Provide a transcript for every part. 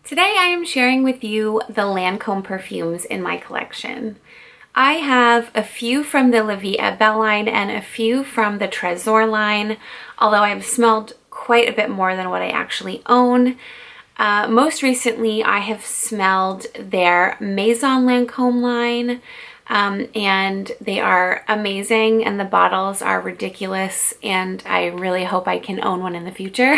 Today I am sharing with you the Lancome perfumes in my collection. I have a few from the Livia line and a few from the Tresor line, although I've smelled quite a bit more than what I actually own. Most recently I have smelled their Maison Lancome line, and they are amazing and the bottles are ridiculous, and I really hope I can own one in the future.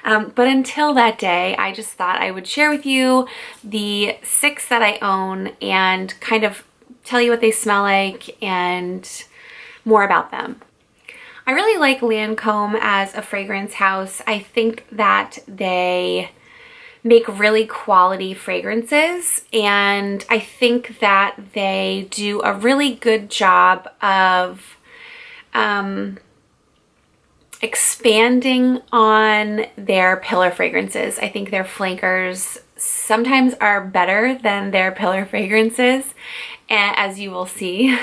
But until that day, I just thought I would share with you the 6 that I own and kind of tell you what they smell like and more about them. I really like Lancome as a fragrance house. I think that they make really quality fragrances, and I think that they do a really good job of expanding on their pillar fragrances. I think their flankers sometimes are better than their pillar fragrances, as you will see.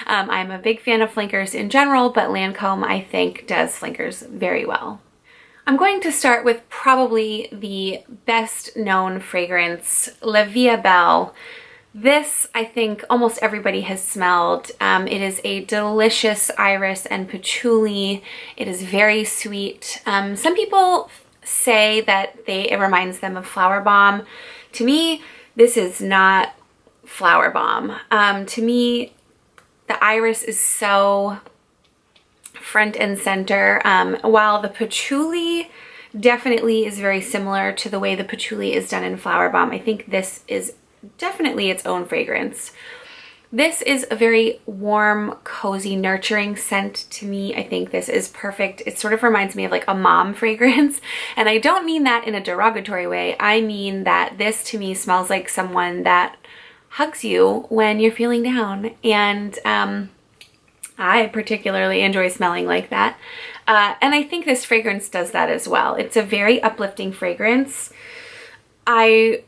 I'm a big fan of flankers in general, but Lancome I think does flankers very well. I'm going to start with probably the best known fragrance, Livia. This, I think almost everybody has smelled. It is a delicious iris and patchouli. It is very sweet. Some people say that it reminds them of Flower Bomb. To me, this is not Flower Bomb. To me, the iris is so front and center, while the patchouli definitely is very similar to the way the patchouli is done in Flower Bomb. I think this is definitely its own fragrance. This is a very warm, cozy, nurturing scent to me. I think this is perfect. It sort of reminds me of like a mom fragrance, and I don't mean that in a derogatory way. I mean that this to me smells like someone that hugs you when you're feeling down, and I particularly enjoy smelling like that. And I think this fragrance does that as well. It's a very uplifting fragrance. I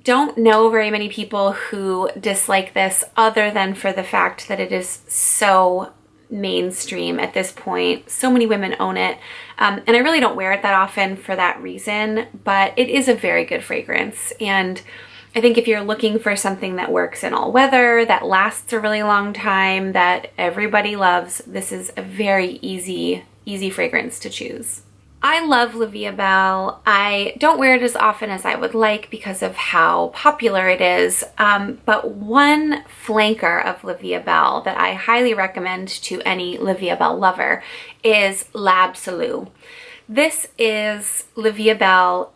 don't know very many people who dislike this other than for the fact that it is so mainstream at this point. So many women own it. And I really don't wear it that often for that reason, but it is a very good fragrance. And I think if you're looking for something that works in all weather, that lasts a really long time, that everybody loves, this is a very easy fragrance to choose. I love Livia. I don't wear it as often as I would like because of how popular it is, but one flanker of Livia that I highly recommend to any Livia lover is Absolu. This is Livia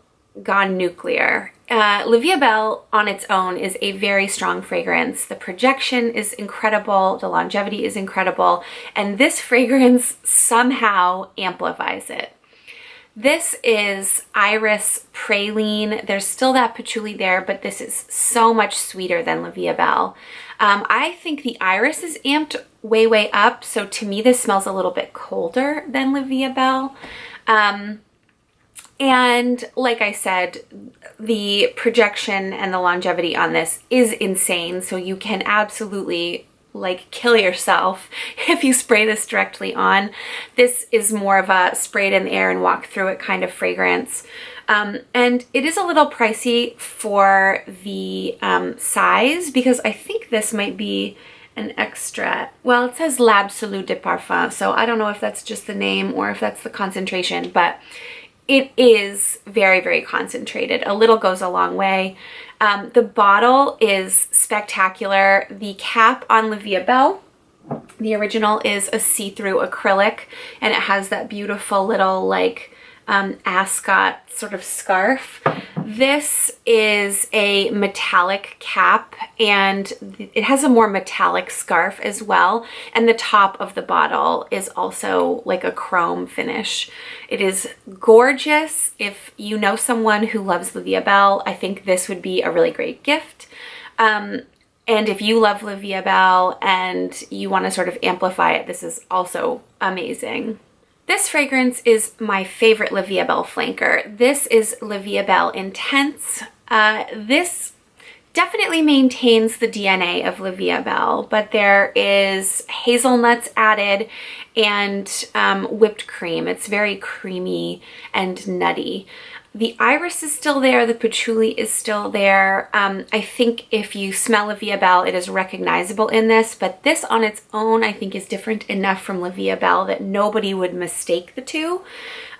gone nuclear. Livia on its own is a very strong fragrance. The projection is incredible, the longevity is incredible, and this fragrance somehow amplifies it. This is Iris Praline. There's still that patchouli there, but this is so much sweeter than Livia. I think the iris is amped way up, so to me this smells a little bit colder than Livia. And like I said, the projection and the longevity on this is insane, so you can absolutely like kill yourself if you spray this directly on. This is more of a spray it in the air and walk through it kind of fragrance. And it is a little pricey for the size, because I think this might be an extra. Well, it says L'Absolu de Parfum, so I don't know if that's just the name or if that's the concentration, but it is very concentrated. A little goes a long way. The bottle is spectacular. The cap on Livia, the original, is a see-through acrylic, and it has that beautiful little like ascot sort of scarf. This is a metallic cap, and it has a more metallic scarf as well, and the top of the bottle is also like a chrome finish. It is gorgeous. If you know someone who loves Livia, I think this would be a really great gift. And if you love Livia and you want to sort of amplify it, this is also amazing. This fragrance is my favorite Livia flanker. This is Livia Intense. This definitely maintains the DNA of Livia, but there is hazelnuts added, and whipped cream. It's very creamy and nutty. The iris is still there, the patchouli is still there. I think if you smell Livia Belle, it is recognizable in this, but this on its own I think is different enough from Livia Belle that nobody would mistake the two.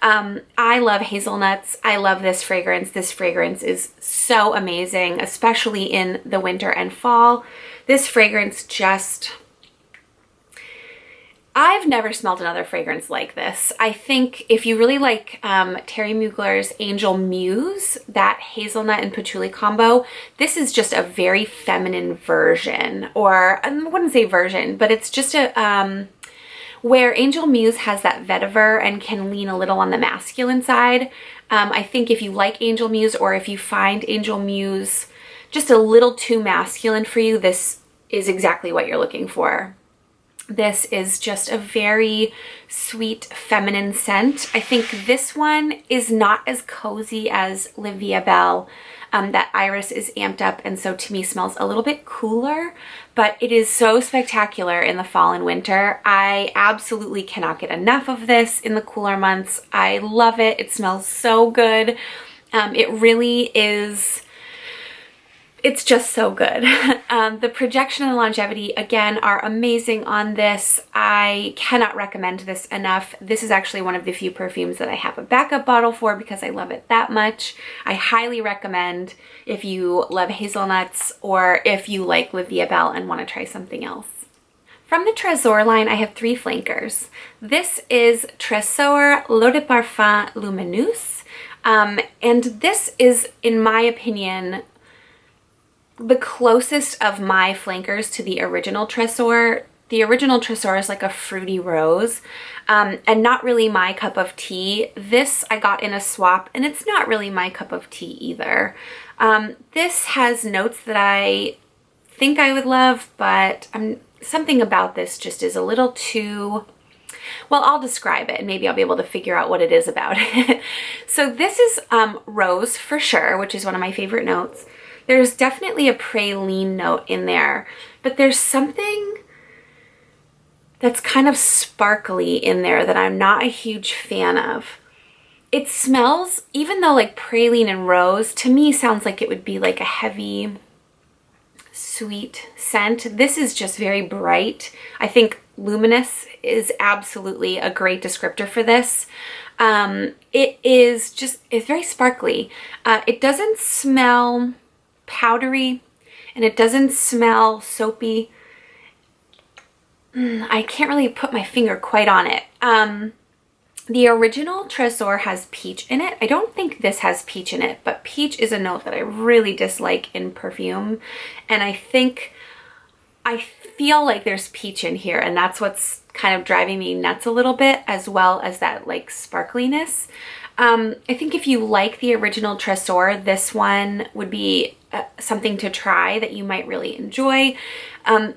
I love hazelnuts. I love this fragrance. This fragrance is so amazing, especially in the winter and fall. This fragrance just... I've never smelled another fragrance like this. I think if you really like Terry Mugler's Angel Muse, that hazelnut and patchouli combo, this is just a very feminine version, or I wouldn't say version, but it's just a, where Angel Muse has that vetiver and can lean a little on the masculine side. I think if you like Angel Muse, or if you find Angel Muse just a little too masculine for you, this is exactly what you're looking for. This is just a very sweet feminine scent. I think this one is not as cozy as Livia Belle. That iris is amped up, and so to me smells a little bit cooler, but it is so spectacular in the fall and winter. I absolutely cannot get enough of this in the cooler months. I love it. It smells so good. It really is... It's just so good. The projection and the longevity, again, are amazing on this. I cannot recommend this enough. This is actually one of the few perfumes that I have a backup bottle for because I love it that much. I highly recommend if you love hazelnuts, or if you like Livia Belle and want to try something else. From the Tresor line, I have 3 flankers. This is Tresor L'Eau de Parfum Lumineuse. And this is, in my opinion, the closest of my flankers to the original Tresor. The original Tresor is like a fruity rose, and not really my cup of tea. This I got in a swap, and it's not really my cup of tea either. This has notes that I think I would love, but something about this just is a little too... Well, I'll describe it and maybe I'll be able to figure out what it is about it. So this is rose for sure, which is one of my favorite notes. There's definitely a praline note in there, but there's something that's kind of sparkly in there that I'm not a huge fan of. It smells, even though like praline and rose, to me sounds like it would be like a heavy, sweet scent. This is just very bright. I think luminous is absolutely a great descriptor for this. It's very sparkly. It doesn't smell powdery, and it doesn't smell soapy. I can't really put my finger quite on it. The original Tresor has peach in it. I don't think this has peach in it, but peach is a note that I really dislike in perfume, and I feel like there's peach in here, and that's what's kind of driving me nuts a little bit, as well as that like sparkliness. I think if you like the original Tresor, this one would be something to try that you might really enjoy.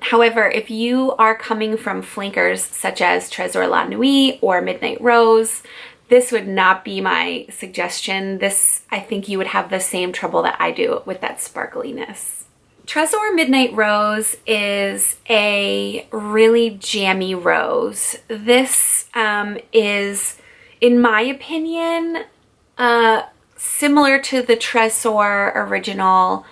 However, if you are coming from flankers such as Tresor La Nuit or Midnight Rose, this would not be my suggestion. This, I think you would have the same trouble that I do with that sparkliness. Tresor Midnight Rose is a really jammy rose. This is, in my opinion, similar to the Tresor original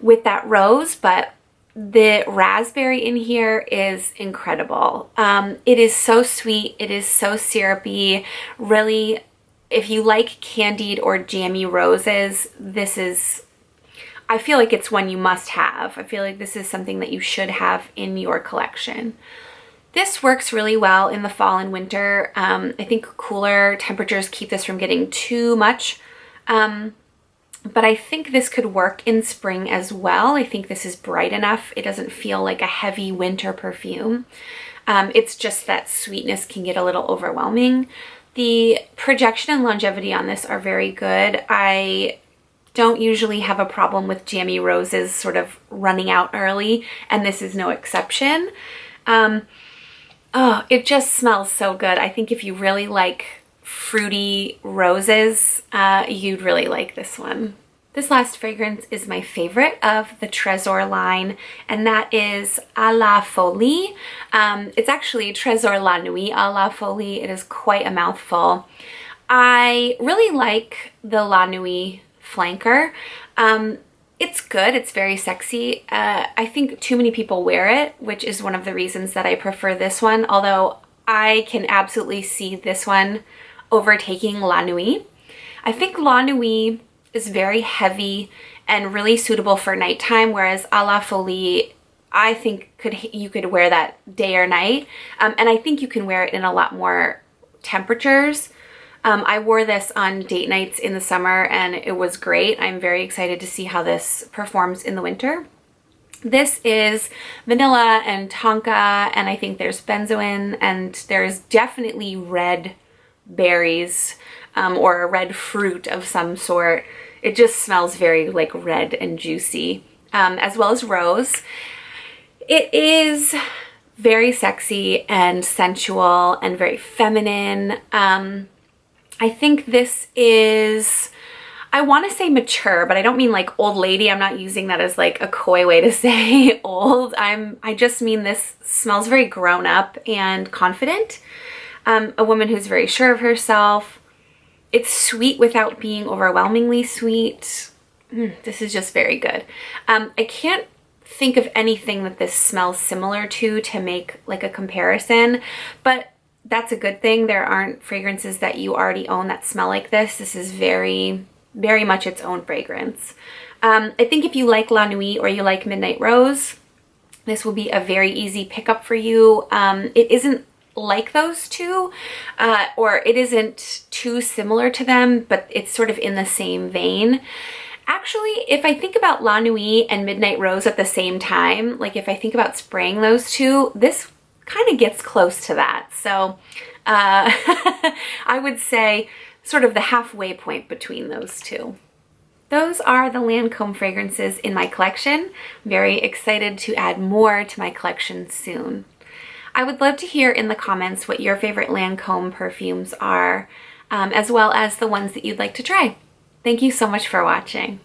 with that rose, but the raspberry in here is incredible. It is so sweet. It is so syrupy. Really, if you like candied or jammy roses, this is, I feel like it's one you must have. I feel like this is something that you should have in your collection. This works really well in the fall and winter. I think cooler temperatures keep this from getting too much. But I think this could work in spring as well. I think this is bright enough. It doesn't feel like a heavy winter perfume. It's just that sweetness can get a little overwhelming. The projection and longevity on this are very good. I don't usually have a problem with jammy roses sort of running out early, and this is no exception. Oh, it just smells so good. I think if you really like fruity roses, you'd really like this one. This last fragrance is my favorite of the Tresor line, and that is à la Folie. It's actually Tresor La Nuit à la Folie. It is quite a mouthful. I really like the La Nuit flanker. It's good. It's very sexy. I think too many people wear it, which is one of the reasons that I prefer this one, although I can absolutely see this one overtaking La Nuit. I think La Nuit is very heavy and really suitable for nighttime, whereas à la Folie, I think you could wear that day or night. And I think you can wear it in a lot more temperatures. I wore this on date nights in the summer and it was great. I'm very excited to see how this performs in the winter. This is vanilla and tonka, and I think there's benzoin, and there's definitely red berries or a red fruit of some sort. It just smells very like red and juicy, as well as rose. It is very sexy and sensual and very feminine. I think this is, I want to say mature, but I don't mean like old lady. I'm not using that as like a coy way to say old. I just mean this smells very grown up and confident. A woman who's very sure of herself. It's sweet without being overwhelmingly sweet. This is just very good. I can't think of anything that this smells similar to make like a comparison, but that's a good thing. There aren't fragrances that you already own that smell like this. This is very, very much its own fragrance. I think if you like La Nuit or you like Midnight Rose, this will be a very easy pickup for you. It isn't like those two, or it isn't too similar to them, but it's sort of in the same vein. Actually, if I think about La Nuit and Midnight Rose at the same time, like if I think about spraying those two, this kind of gets close to that. So I would say sort of the halfway point between those two. Those are the Lancome fragrances in my collection. I'm very excited to add more to my collection soon. I would love to hear in the comments what your favorite Lancome perfumes are, as well as the ones that you'd like to try. Thank you so much for watching.